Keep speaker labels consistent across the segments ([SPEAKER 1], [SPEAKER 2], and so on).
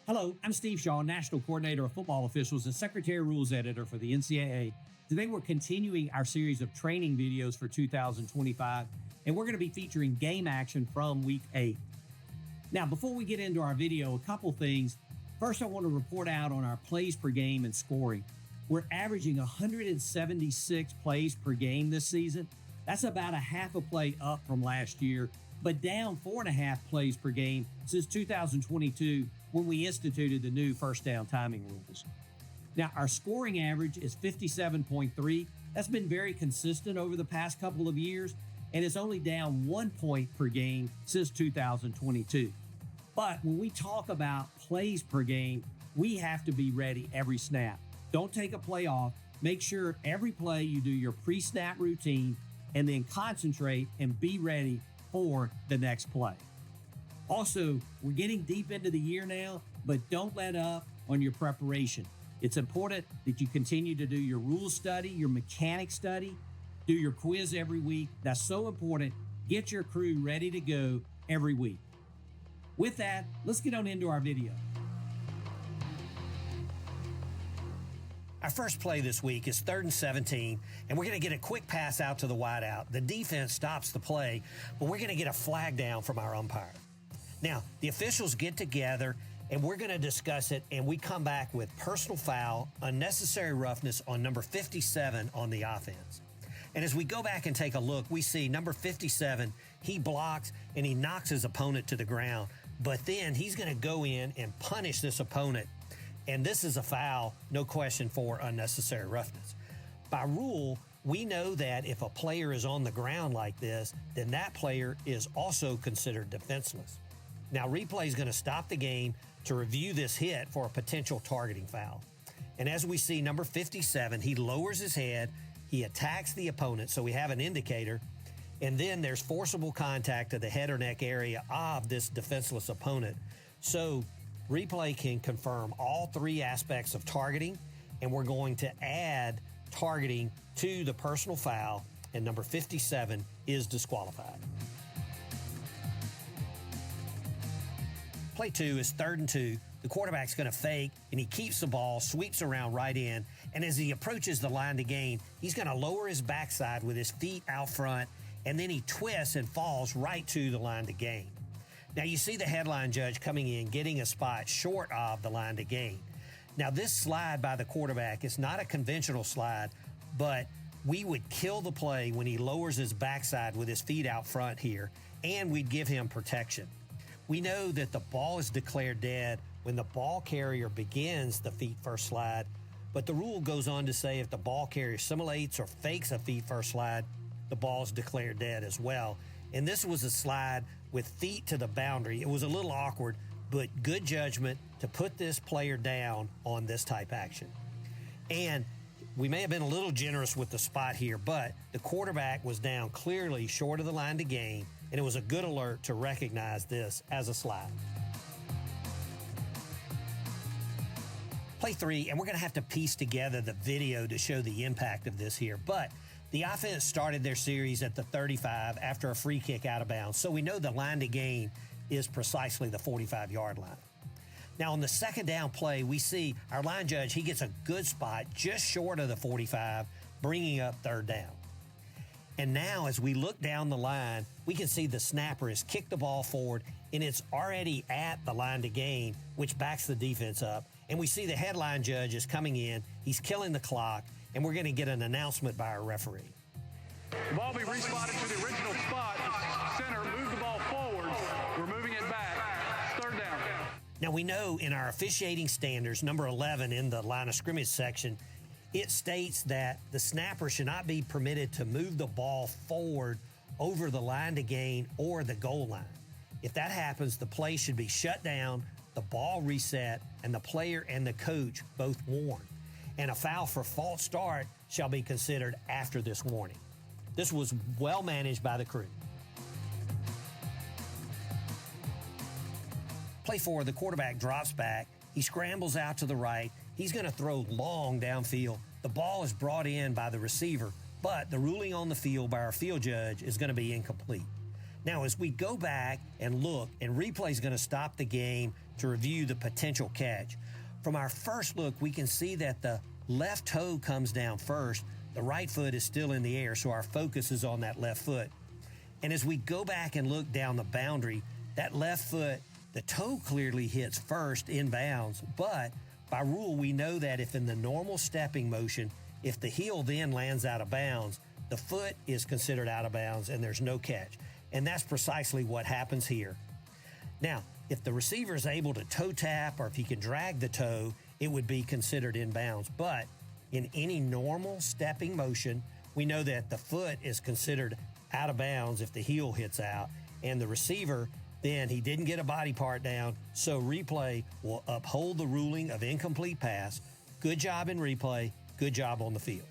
[SPEAKER 1] Hello, I'm Steve Shaw, National Coordinator of Football Officials and Secretary Rules Editor for the NCAA. Today we're continuing our series of training videos for 2025, and we're going to be featuring game action from Week 8. Now, before we get into our video, a couple things. First, I want to report out on our plays per game and scoring. We're averaging 176 plays per game this season. That's about a half a play up from last year, but down 4.5 plays per game since 2022 when we instituted the new first down timing rules. Now, our scoring average is 57.3. That's been very consistent over the past couple of years, and it's only down 1 point per game since 2022. But when we talk about plays per game, we have to be ready every snap. Don't take a play off. Make sure every play you do your pre-snap routine and then concentrate and be ready for the next play. Also, we're getting deep into the year now, but don't let up on your preparation. It's important that you continue to do your rules study, your mechanics study, do your quiz every week. That's so important. Get your crew ready to go every week. With that, let's get on into our video. Our first play this week is 3rd and 17, and we're going to get a quick pass out to the wideout. The defense stops the play, but we're going to get a flag down from our umpire. Now, the officials get together, and we're going to discuss it, and we come back with personal foul, unnecessary roughness on number 57 on the offense. And as we go back and take a look, we see number 57, he blocks, and he knocks his opponent to the ground. But then he's going to go in and punish this opponent. And this is a foul, no question, for unnecessary roughness. By rule, we know that if a player is on the ground like this, then that player is also considered defenseless. Now, replay is going to stop the game to review this hit for a potential targeting foul. And as we see, number 57, he lowers his head, he attacks the opponent, so we have an indicator, and then there's forcible contact to the head or neck area of this defenseless opponent. So replay can confirm all three aspects of targeting, and we're going to add targeting to the personal foul, and number 57 is disqualified. Play 2 is 3rd and 2. The quarterback's going to fake, and he keeps the ball, sweeps around right in, and as he approaches the line to gain, he's going to lower his backside with his feet out front, and then he twists and falls right to the line to gain. Now, you see the headline judge coming in, getting a spot short of the line to gain. Now, this slide by the quarterback is not a conventional slide, but we would kill the play when he lowers his backside with his feet out front here, and we'd give him protection. We know that the ball is declared dead when the ball carrier begins the feet first slide, but the rule goes on to say if the ball carrier simulates or fakes a feet first slide, the ball is declared dead as well. And this was a slide with feet to the boundary. It was a little awkward, but good judgment to put this player down on this type action. And we may have been a little generous with the spot here, but the quarterback was down clearly short of the line to gain, and it was a good alert to recognize this as a slide. Play 3, and we're going to have to piece together the video to show the impact of this here, but the offense started their series at the 35 after a free kick out of bounds, so we know the line to gain is precisely the 45-yard line. Now, on the second down play, we see our line judge, he gets a good spot just short of the 45, bringing up 3rd down. And now, as we look down the line, we can see the snapper has kicked the ball forward, and it's already at the line to gain, which backs the defense up. And we see the headline judge is coming in, he's killing the clock, and we're going to get an announcement by our referee.
[SPEAKER 2] The ball be respotted to the original spot. Center, move the ball forward. We're moving it back. 3rd down.
[SPEAKER 1] Now, we know in our officiating standards, number 11 in the line of scrimmage section, it states that the snapper should not be permitted to move the ball forward over the line to gain or the goal line. If that happens, the play should be shut down, the ball reset, and the player and the coach both warned. And a foul for false start shall be considered after this warning. This was well managed by the crew. Play 4, the quarterback drops back. He scrambles out to the right. He's going to throw long downfield. The ball is brought in by the receiver, but the ruling on the field by our field judge is going to be incomplete. Now, as we go back and look, and replay is going to stop the game
[SPEAKER 3] to review the potential catch. From our first look, we can see that the left toe comes down first. The right foot is still in the air, so our focus is on that left foot. And as we go back and look down the boundary, that left foot, the toe clearly hits first in bounds, but by rule, we know that if in the normal stepping motion, if the heel then lands out of bounds, the foot is considered out of bounds and there's no catch. And that's precisely what happens here. Now, if the receiver is able to toe tap or if he can drag the toe, it would be considered in bounds. But in any normal stepping motion, we know that the foot is considered out of bounds if the heel hits out, and the receiver, then he didn't get a body part down, so replay will uphold the ruling of incomplete pass. Good job in replay, good job on the field.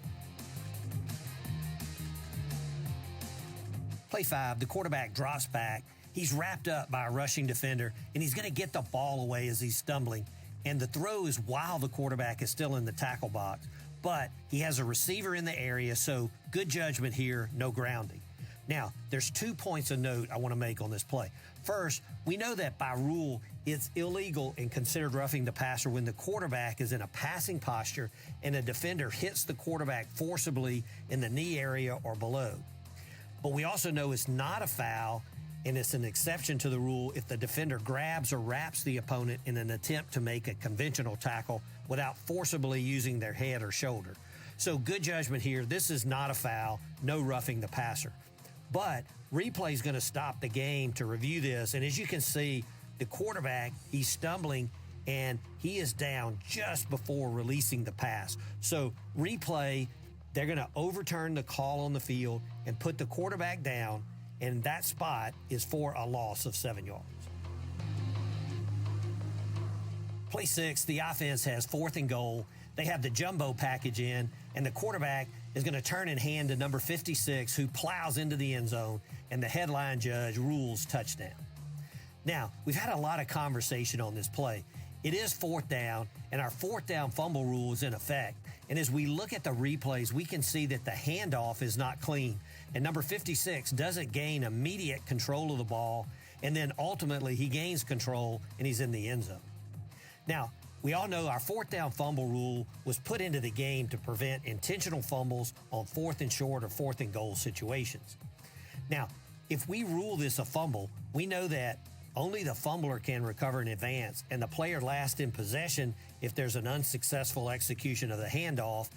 [SPEAKER 3] Play 5, the quarterback drops back. He's wrapped up by a rushing defender, and he's going to get the ball away as he's stumbling. And the throw is while the quarterback is still in the tackle box. But he has a receiver in the area, so good judgment here, no grounding. Now, there's 2 points of note I want to make on this play. First, we know that by rule, it's illegal and considered roughing the passer when the quarterback is in a passing posture and a defender hits the quarterback forcibly in the knee area or below. But we also know it's not a foul, and it's an exception to the rule if the defender grabs or wraps the opponent in an attempt to make a conventional tackle without forcibly using their head or shoulder. So good judgment here. This is not a foul, no roughing the passer. But replay is going to stop the game to review this. And as you can see, the quarterback, he's stumbling and he is down just before releasing the pass. So replay, they're going to overturn the call on the field and put the quarterback down. And that spot is for a loss of 7 yards. Play 6, the offense has 4th and goal. They have the jumbo package in, and the quarterback is going to turn and hand to number 56, who plows into the end zone, and the headline judge rules touchdown. Now, we've had a lot of conversation on this play. It is 4th down, and our 4th down fumble rule is in effect. And as we look at the replays, we can see that the handoff is not clean, and number 56 doesn't gain immediate control of the ball, and then ultimately he gains control, and he's in the end zone. Now, we all know our 4th down fumble rule was put into the game to prevent intentional fumbles on 4th and short or 4th and goal situations. Now, if we rule this a fumble, we know that only the fumbler can recover in advance, and the player last in possession, if there's an unsuccessful execution of the handoff,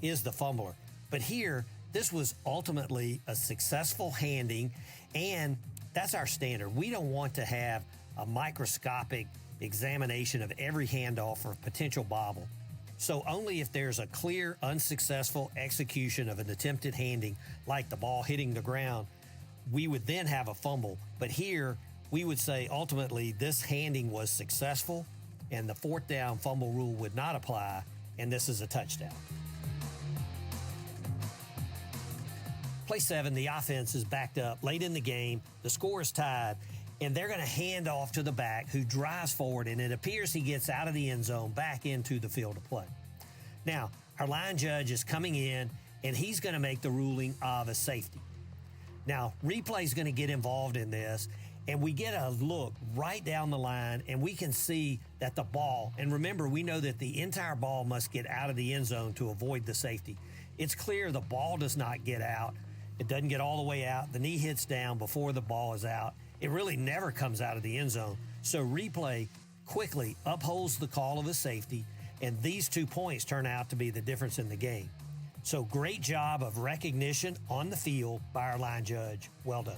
[SPEAKER 3] is the fumbler. But here, this was ultimately a successful handing, and that's our standard. We don't want to have a microscopic examination of every handoff or potential bobble. So only if there's a clear, unsuccessful execution of an attempted handing, like the ball hitting the ground, we would then have a fumble. But here, we would say ultimately this handing was successful, and the 4th down fumble rule would not apply, and this is a touchdown. Play 7, the offense is backed up late in the game. The score is tied, and they're going to hand off to the back, who drives forward, and it appears he gets out of the end zone back into the field of play. Now, our line judge is coming in, and he's going to make the ruling of a safety. Now, replay is going to get involved in this, and we get a look right down the line, and we can see that the ball, and remember, we know that the entire ball must get out of the end zone to avoid the safety. It's clear the ball does not get out. It doesn't get all the way out. The knee hits down before the ball is out. It really never comes out of the end zone. So replay quickly upholds the call of a safety, and these 2 points turn out to be the difference in the game. So great job of recognition on the field by our line judge. Well done.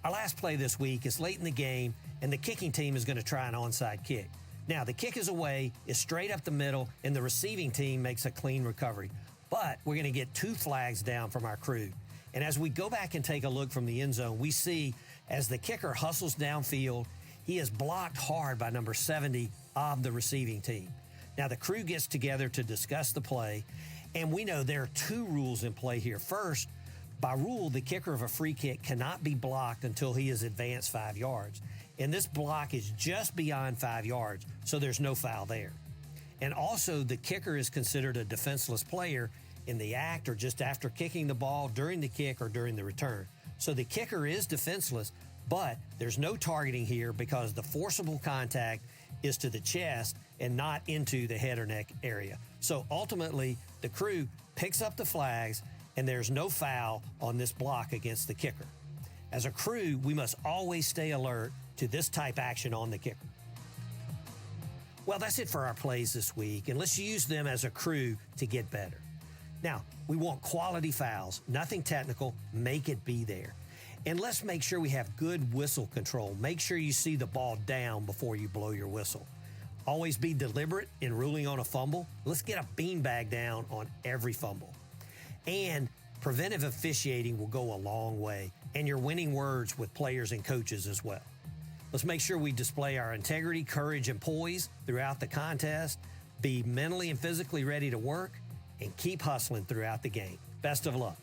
[SPEAKER 3] Our last play this week is late in the game, and the kicking team is going to try an onside kick. Now, the kick is away, is straight up the middle, and the receiving team makes a clean recovery. But we're going to get 2 flags down from our crew. And as we go back and take a look from the end zone, we see as the kicker hustles downfield, he is blocked hard by number 70 of the receiving team. Now, the crew gets together to discuss the play, and we know there are 2 rules in play here. First, by rule, the kicker of a free kick cannot be blocked until he has advanced 5 yards. And this block is just beyond 5 yards, so there's no foul there. And also, the kicker is considered a defenseless player in the act or just after kicking the ball, during the kick, or during the return. So the kicker is defenseless, But there's no targeting here because the forcible contact is to the chest and not into the head or neck area. So ultimately, the crew picks up the flags and there's no foul on this block against the kicker. As a crew, we must always stay alert to this type action on the kicker. Well, that's it for our plays this week, and let's use them as a crew to get better. Now, we want quality fouls, nothing technical, make it be there. And let's make sure we have good whistle control. Make sure you see the ball down before you blow your whistle. Always be deliberate in ruling on a fumble. Let's get a beanbag down on every fumble. And preventive officiating will go a long way, and your winning words with players and coaches as well. Let's make sure we display our integrity, courage, and poise throughout the contest, be mentally and physically ready to work, and keep hustling throughout the game. Best of luck.